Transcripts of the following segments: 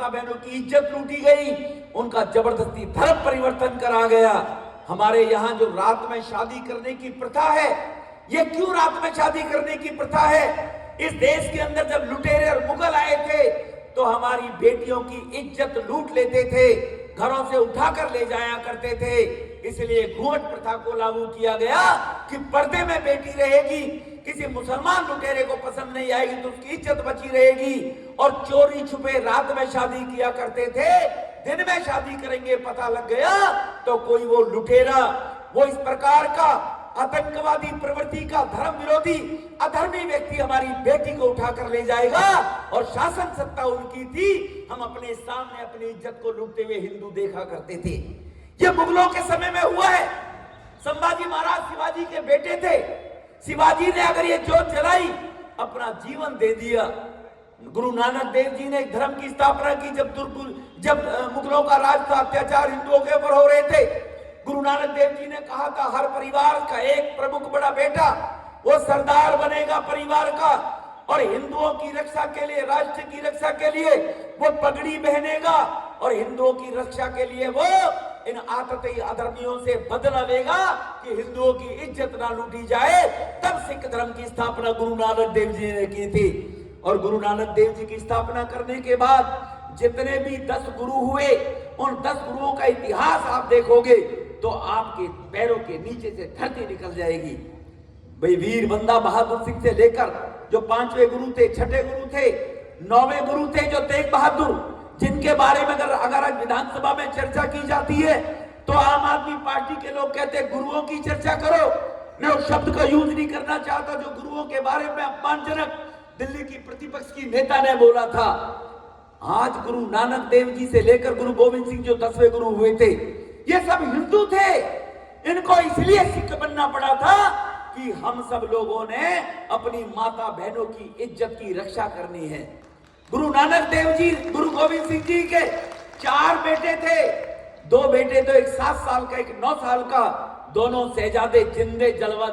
माता बहनों की इज्जत लूटी गई, उनका जबरदस्ती धर्म परिवर्तन करा गया। हमारे यहाँ जो रात में शादी करने की प्रथा है, ये क्यों रात में शादी करने की प्रथा है? इस देश के अंदर जब लुटेरे और मुगल आए थे तो हमारी बेटियों की इज्जत लूट लेते थे, घरों से उठाकर ले जाया करते थे। इसलिए घूंघट प्रथा को लागू किया गया कि पर्दे में बेटी रहेगी, किसी मुसलमान लुटेरे को पसंद नहीं आएगी तो उसकी इज्जत बची रहेगी। और चोरी छुपे रात में शादी किया करते थे, दिन में शादी करेंगे पता लग गया तो कोई वो लुटेरा, वो इस प्रकार का आतंकवादी प्रवृत्ति का धर्म विरोधी अधर्मी व्यक्ति हमारी बेटी को उठाकर ले जाएगा। और शासन सत्ता उनकी थी, हम अपने सामने अपनी इज्जत को लूटते हुए हिंदू देखा करते थे। ये मुगलों के समय में हुआ है। संभाजी महाराज शिवाजी के बेटे थे। शिवाजी ने अगर ये जोत जलाई, अपना जीवन दे दिया। गुरु नानक देव जी ने एक धर्म की स्थापना की। जब मुगलों का राज था, अत्याचार हिंदुओं के ऊपर हो रहे थे, गुरु नानक देव जी ने कहा था हर परिवार का एक प्रमुख बड़ा बेटा वो सरदार बनेगा परिवार का, और हिंदुओं की रक्षा के लिए, राष्ट्र की रक्षा के लिए वो पगड़ी पहनेगा, और हिंदुओं की रक्षा के लिए वो इन आतताई अधर्मियों से बदला लेगा कि हिंदुओं की इज्जत ना लूटी जाए। तब सिख धर्म की स्थापना गुरु नानक देव जी ने की थी। और गुरु नानक देव जी की स्थापना करने के बाद जितने भी 10 गुरु हुए, उन 10 गुरुओं का इतिहास आप देखोगे तो आपके पैरों के नीचे से धरती निकल जाएगी। भाई वीर बंदा बहादुर सिंह से लेकर जो 5वें गुरु थे, 6ठे गुरु थे, 9वें गुरु थे जो तेग बहादुर, जिनके बारे में अगर विधानसभा में चर्चा की जाती है तो आम आदमी पार्टी के लोग कहते हैं गुरुओं की चर्चा करो। मैं उस शब्द का यूज नहीं करना चाहता जो गुरुओं के बारे में अपमानजनक दिल्ली की प्रतिपक्ष की नेता ने बोला था। आज गुरु नानक देव जी से लेकर गुरु गोविंद सिंह जो 10वें गुरु हुए थे, ये सब हिंदू थे। इनको इसलिए सिख बनना पड़ा था कि हम सब लोगों ने अपनी माता बहनों की इज्जत की रक्षा करनी है। गुरु नानक देव जी, गुरु गोविंद सिंह जी के 4 बेटे थे। 2 बेटे तो, एक 7 साल का, एक 9 साल का। दोनों शहजादे जिंदे जलवा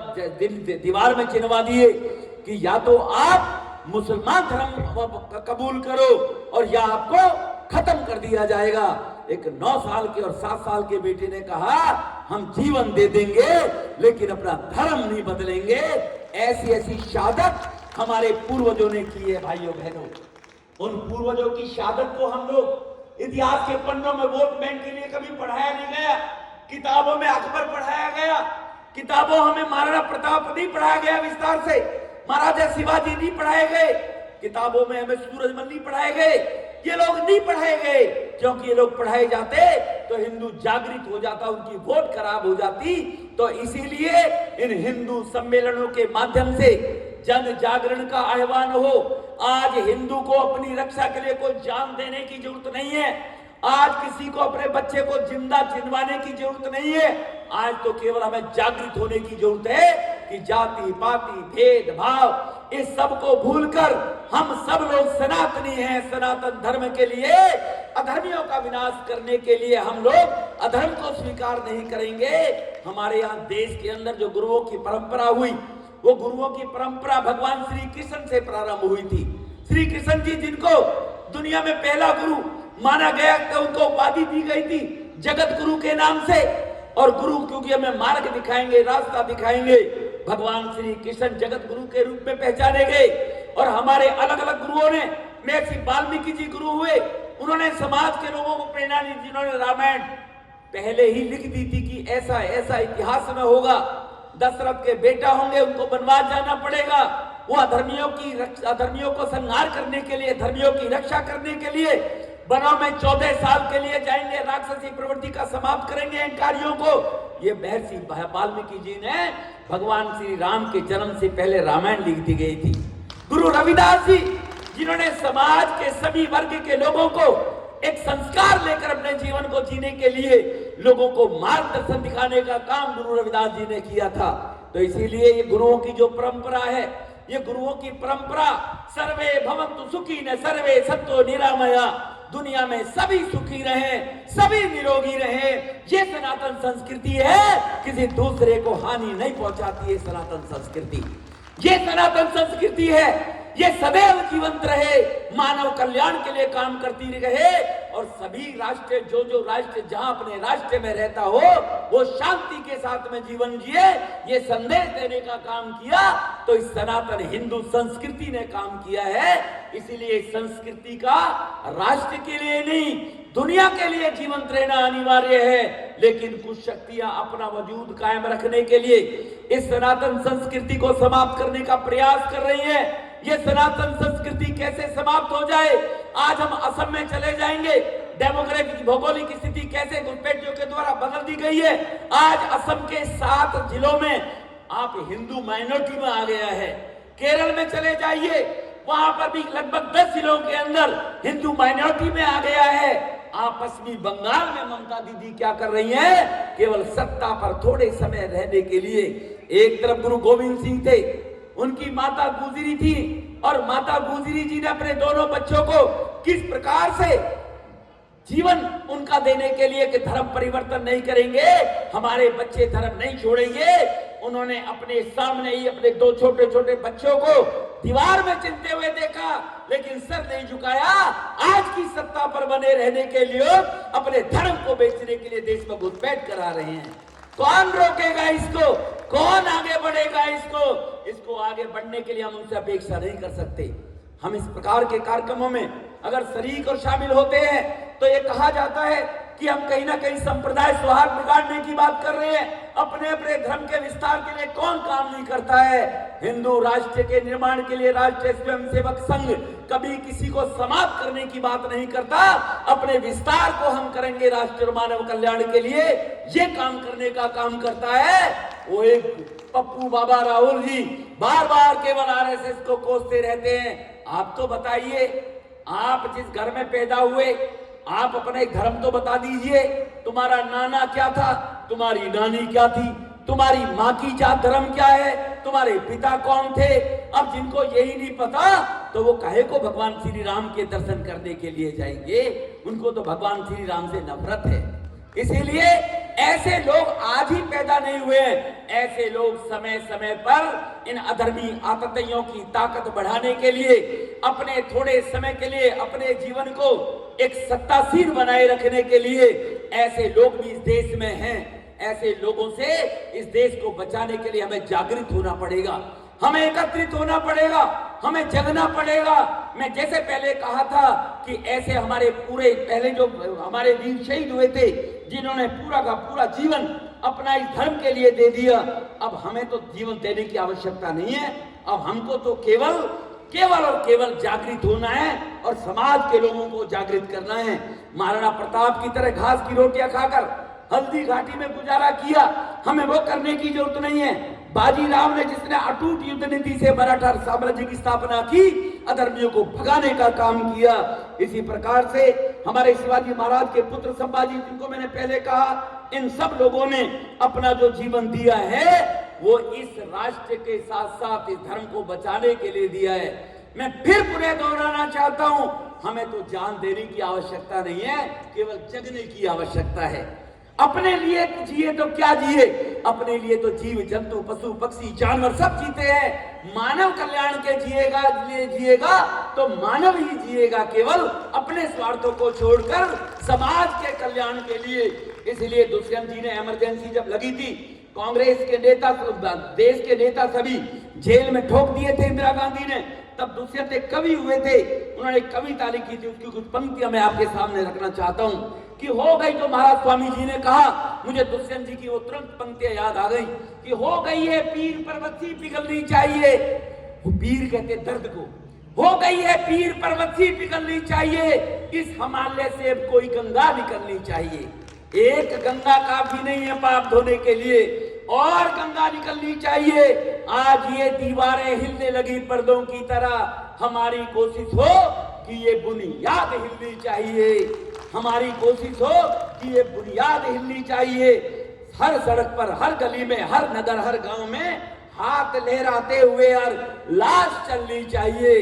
दीवार में चिनवा दिए कि या तो आप मुसलमान धर्म कबूल करो और या आपको खत्म कर दिया जाएगा। एक 9 साल के और 7 साल के बेटे ने कहा हम जीवन दे देंगे लेकिन अपना धर्म नहीं बदलेंगे। ऐसी ऐसी शहादत हमारे पूर्वजों ने की है भाइयों बहनों। उन पूर्वजों की शहादत को हम लोग इतिहास के पन्नों में वोट बैंक के लिए कभी पढ़ाया नहीं गया। किताबों में अकबर पढ़ाया गया, किताबों हमें महाराणा प्रताप नहीं पढ़ाया गया विस्तार से, महाराजा शिवाजी नहीं पढ़ाए गए, किताबों में हमें सूरजमल नहीं पढ़ाए गए। ये लोग नहीं पढ़ाए गए क्योंकि ये लोग पढ़ाए जाते तो हिंदू जागृत हो जाता, उनकी वोट खराब हो जाती। तो इसीलिए इन हिंदू सम्मेलनों के माध्यम से जन जागरण का आह्वान हो। आज हिंदू को अपनी रक्षा के लिए कोई जान देने की जरूरत नहीं है। आज किसी को अपने बच्चे को जिंदा जिनवाने की जरूरत नहीं है। आज तो केवल हमें जागृत होने की जरूरत है कि जाति पाति भेदभाव इस सब को भूलकर हम सब लोग सनातनी हैं। सनातन धर्म के लिए, अधर्मियों का विनाश करने के लिए हम लोग अधर्म को स्वीकार नहीं करेंगे। हमारे यहाँ देश के अंदर जो गुरुओं की परंपरा हुई, वो गुरुओं की परंपरा भगवान श्री कृष्ण से प्रारंभ हुई थी। श्री कृष्ण जी जिनको दुनिया में पहला गुरु माना गया, तो उनको उपाधि दी गई थी जगत गुरु के नाम से। और गुरु क्योंकि हमें मार्ग दिखाएंगे, रास्ता दिखाएंगे, भगवान श्री कृष्ण जगत गुरु के रूप में पहचाने गए। और हमारे अलग अलग गुरुओं ने, महर्षि वाल्मीकि जी गुरु हुए, उन्होंने समाज के लोगों को प्रेरणा दी। जिन्होंने रामायण पहले ही लिख दी थी कि ऐसा ऐसा इतिहास में होगा, दशरथ के बेटा होंगे, उनको वनवास जाना पड़ेगा। वो अधर्मियों को संहार करने के लिए, धर्मियों की रक्षा करने के लिए वनों में 14 साल के लिए जाएंगे, राक्षसी प्रवृत्ति का समाप्त करेंगे इन कार्यों को। ये महर्षि वाल्मीकि जी ने भगवान श्री राम के जन्म से पहले रामायण लिख दी गई थी। गुरु रविदास जी जिन्होंने समाज के सभी वर्ग के लोगों को एक संस्कार लेकर अपने जीवन को जीने के लिए लोगों को मार्गदर्शन दिखाने का काम गुरु रविदास जी ने किया था। तो इसीलिए ये गुरुओं की जो परंपरा है, ये गुरुओं की परंपरा सर्वे भवन्तु सुखिनः सर्वे सन्तो निरामया, दुनिया में सभी सुखी रहें, सभी निरोगी रहें, ये सनातन संस्कृति है। किसी दूसरे को हानि नहीं पहुंचाती है सनातन संस्कृति। ये सनातन संस्कृति है। ये सदैव जीवंत रहे, मानव कल्याण के लिए काम करती रहे और सभी राष्ट्र जो राष्ट्र जहां अपने राष्ट्र में रहता हो वो शांति के साथ में जीवन जिए, ये संदेश देने का काम किया तो इस सनातन हिंदू संस्कृति ने काम किया है। इसीलिए संस्कृति का राष्ट्र के लिए नहीं दुनिया के लिए जीवंत रहना अनिवार्य है। लेकिन कुछ शक्तियां अपना वजूद कायम रखने के लिए इस सनातन संस्कृति को समाप्त करने का प्रयास कर रही है। ये सनातन संस्कृति कैसे समाप्त हो जाए? आज हम असम में चले जाएंगे, डेमोग्राफिक भौगोलिक स्थिति कैसे घुसपैठियों के द्वारा बदल दी गई है। आज असम के 7 जिलों में आप हिंदू माइनॉरिटी में आ गया है। केरल में चले जाइए, वहां पर भी लगभग 10 जिलों के अंदर हिंदू माइनॉरिटी में आ गया है। आप पश्चिमी बंगाल में ममता दीदी क्या कर रही हैं? केवल सत्ता पर थोड़े समय रहने के लिए। एक तरफ गुरु गोविंद सिंह थे, उनकी माता गुजरी थी और माता गुजरी जी ने अपने दोनों बच्चों को किस प्रकार से जीवन उनका देने के लिए कि धर्म परिवर्तन नहीं करेंगे, हमारे बच्चे धर्म नहीं छोड़ेंगे। उन्होंने अपने सामने ही अपने 2 छोटे छोटे बच्चों को दीवार में चिनते हुए देखा, लेकिन सर नहीं झुकाया। आज की सत्ता पर बने रहने के लिए अपने धर्म को बेचने के लिए देश में घुसपैठ करा रहे हैं। कौन रोकेगा इसको? कौन आगे बढ़ेगा इसको आगे बढ़ने के लिए हम उनसे अपेक्षा नहीं कर सकते। हम इस प्रकार के कार्यक्रमों में अगर शरीक और शामिल होते हैं तो ये कहा जाता है कि हम कहीं ना कहीं संप्रदाय सौहार्द बिगाड़ने की बात कर रहे हैं। अपने अपने धर्म के विस्तार के लिए कौन काम नहीं करता है? हिंदू राष्ट्र के निर्माण के लिए राष्ट्रीय स्वयंसेवक संघ कभी किसी को समाप्त करने की बात नहीं करता। अपने विस्तार को हम करेंगे राष्ट्र और मानव कल्याण के लिए, ये काम करने का काम करता है। वो एक पप्पू बाबा राहुल जी बार बार केवल आरएसएस को कोसते रहते हैं। आप तो बताइए, आप जिस घर में पैदा हुए, आप अपना एक धर्म तो बता दीजिए। तुम्हारा नाना क्या था, तुम्हारी नानी क्या थी, तुम्हारी माँ की जात धर्म क्या है, तुम्हारे पिता कौन थे। अब जिनको यही नहीं पता तो वो काहे को भगवान श्री राम के दर्शन करने के लिए जाएंगे? उनको तो भगवान श्री राम से नफरत है। इसीलिए ऐसे लोग आज ही पैदा नहीं हुए। ऐसे लोग समय समय पर इन अधर्मी आतताइयों की ताकत बढ़ाने के लिए, अपने थोड़े समय के लिए अपने जीवन को एक सत्तासीन बनाए रखने के लिए ऐसे लोग भी इस देश में हैं। ऐसे लोगों से इस देश को बचाने के लिए हमें जागृत होना पड़ेगा, हमें एकत्रित होना पड़ेगा, हमें जगना पड़ेगा। मैं जैसे पहले कहा था कि ऐसे हमारे पूरे पहले जो हमारे वीर शहीद हुए थे, जिन्होंने पूरा का पूरा जीवन अपना इस धर्म के लिए दे दिया, अब हमें तो जीवन देने की आवश्यकता नहीं है। अब हमको तो केवल और केवल जागृत होना है और समाज के लोगों को जागृत करना है। महाराणा प्रताप की तरह घास की रोटियां खाकर हल्दी घाटी में गुजारा किया, हमें वो करने की जरूरत नहीं है। बाजीराव ने जिसने अटूट युद्ध नीति से मराठा साम्राज्य की स्थापना की, अधर्मियों को भगाने का काम किया। इसी प्रकार से हमारे शिवाजी महाराज के पुत्र संभाजी, जिनको मैंने पहले कहा, इन सब लोगों ने अपना जो जीवन दिया है वो इस राष्ट्र के साथ साथ इस धर्म को बचाने के लिए दिया है। मैं फिर पुनः दोहराना चाहता हूं, हमें तो जान देने की आवश्यकता नहीं है, केवल जगने की आवश्यकता है। अपने लिए जिए तो क्या जिए, अपने लिए तो जीव जंतु पशु पक्षी जानवर सब जीते हैं। मानव कल्याण के जिएगा तो मानव ही जिएगा, केवल अपने स्वार्थों को छोड़कर समाज के कल्याण के लिए। इसलिए दुष्यंत जी ने इमरजेंसी जब लगी थी, कांग्रेस के नेता, देश के नेता सभी जेल में ठोक दिए थे इंदिरा गांधी ने, तब दुष्यंत एक कवि हुए थे, उन्होंने कविता लिखी थी। उसकी कुछ पंक्तियां मैं आपके सामने रखना चाहता हूं कि हो गई, जो महाराज स्वामी जी ने कहा, मुझे दुष्यंत जी की वो तुरंत पंक्तियां याद आ गई कि हो गई है पीर पर्वती पिघलनी चाहिए। वो पीर कहते दर्द को, हो गई है पीर पर्वती पिघलनी चाहिए, इस हिमालय से अब कोई गंगा निकलनी चाहिए। एक गंगा काफी नहीं है पाप धोने के लिए, और गंगा निकलनी चाहिए। आज ये दीवारें हिलने लगी पर्दों की तरह, हमारी कोशिश हो कि ये बुनियाद हिलनी चाहिए, हमारी कोशिश हो कि ये बुनियाद हिलनी चाहिए। हर सड़क पर, हर गली में, हर नगर, हर गांव में हाथ लहराते हुए और लाश चलनी चाहिए।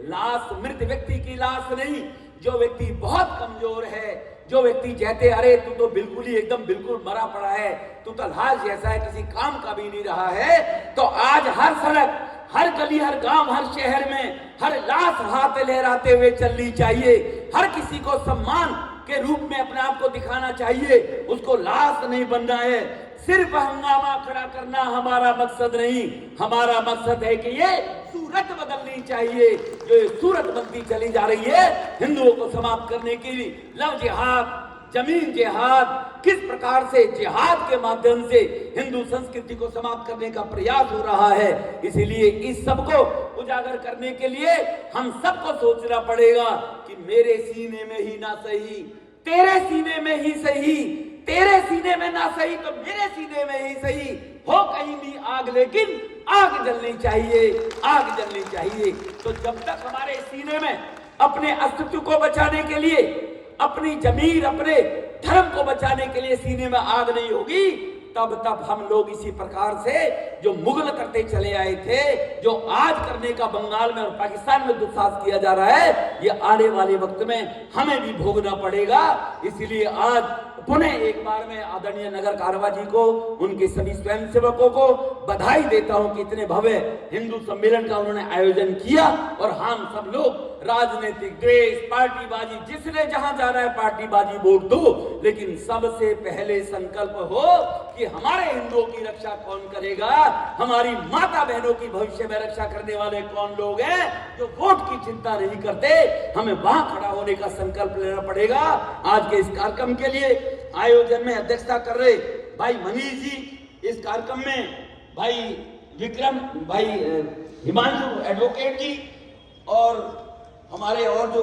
लाश मृत व्यक्ति की लाश नहीं, जो व्यक्ति बहुत कमजोर है, जो व्यक्ति कहते अरे तू तो बिल्कुल ही एकदम बिल्कुल मरा पड़ा है, तू तो लाश जैसा है, किसी काम का भी नहीं रहा है, तो आज हर सड़क, हर गली, हर गांव, हर शहर में हर लाश हाथ लहराते हुए चलनी चाहिए। हर किसी को सम्मान के रूप में अपने आप को दिखाना चाहिए, उसको लाश नहीं बनना है। सिर्फ हंगामा खड़ा करना हमारा मकसद नहीं, हमारा मकसद है कि ये सूरत बदलनी चाहिए। जो ये सूरत बनती चली जा रही है हिंदुओं को समाप्त करने के लिए, लव जिहाद, जमीन जिहाद, किस प्रकार से जिहाद के माध्यम से हिंदू संस्कृति को समाप्त करने का प्रयास हो रहा है। इसीलिए इस सब को उजागर करने के लिए हम सबको सोचना पड़ेगा कि मेरे सीने में ही ना सही, तेरे सीने में ही सही, तेरे सीने में ना सही तो मेरे सीने में ही सही, हो कहीं भी आग, लेकिन आग जलनी चाहिए, आग जलनी चाहिए। तो जब तक हमारे सीने में अपने अस्तित्व को बचाने के लिए, अपनी जमीर, अपने धर्म को बचाने के लिए सीने में आग नहीं होगी, तब तक हम लोग इसी प्रकार से जो मुगल करते चले आए थे, जो आज करने का बंगाल में और पाकिस्तान में दुस्साहस किया जा रहा है, ये आने वाले वक्त में हमें भी भोगना पड़ेगा। इसीलिए आज पुनः एक बार मैं आदरणीय नगर कारवा जी को, उनके सभी स्वयंसेवकों को बधाई देता हूं कि इतने भव्य हिंदू सम्मेलन का उन्होंने आयोजन किया। और हम सब लोग राजनीतिक द्वेष, पार्टीबाजी, जिसने जहां जाना है पार्टीबाजी वोट दो, लेकिन सबसे पहले संकल्प हो कि हमारे हिंदुओं की रक्षा कौन करेगा, हमारी माता बहनों की भविष्य में रक्षा करने वाले कौन लोग हैं जो वोट की चिंता नहीं करते। हमें वहां खड़ा होने का संकल्प लेना पड़ेगा। आज के इस कार्यक्रम के लिए आयोजन में अध्यक्षता कर रहे भाई मनीष जी, इस कार्यक्रम में भाई विक्रम, भाई हिमांशु एडवोकेट जी, और हमारे और जो